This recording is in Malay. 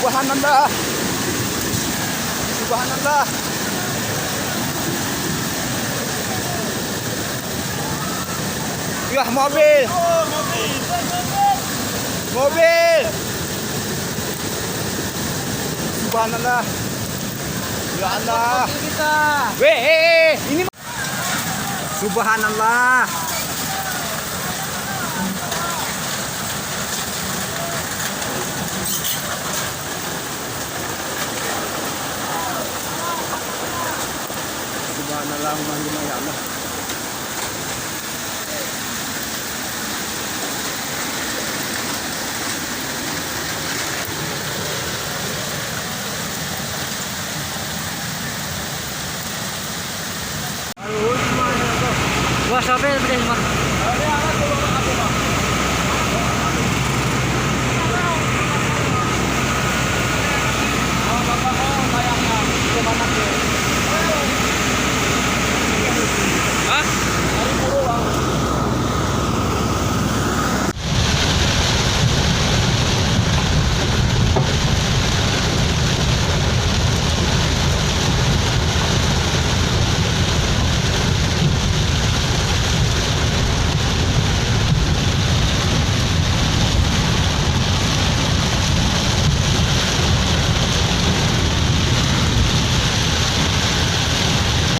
Subhanallah. Subhanallah. Yah, mobil. Oh, mobil. Mobil. Subhanallah. Ya Allah. Kita. Weh, ini Subhanallah. Subhanallah, ya Allah. Wah, sampai berapa?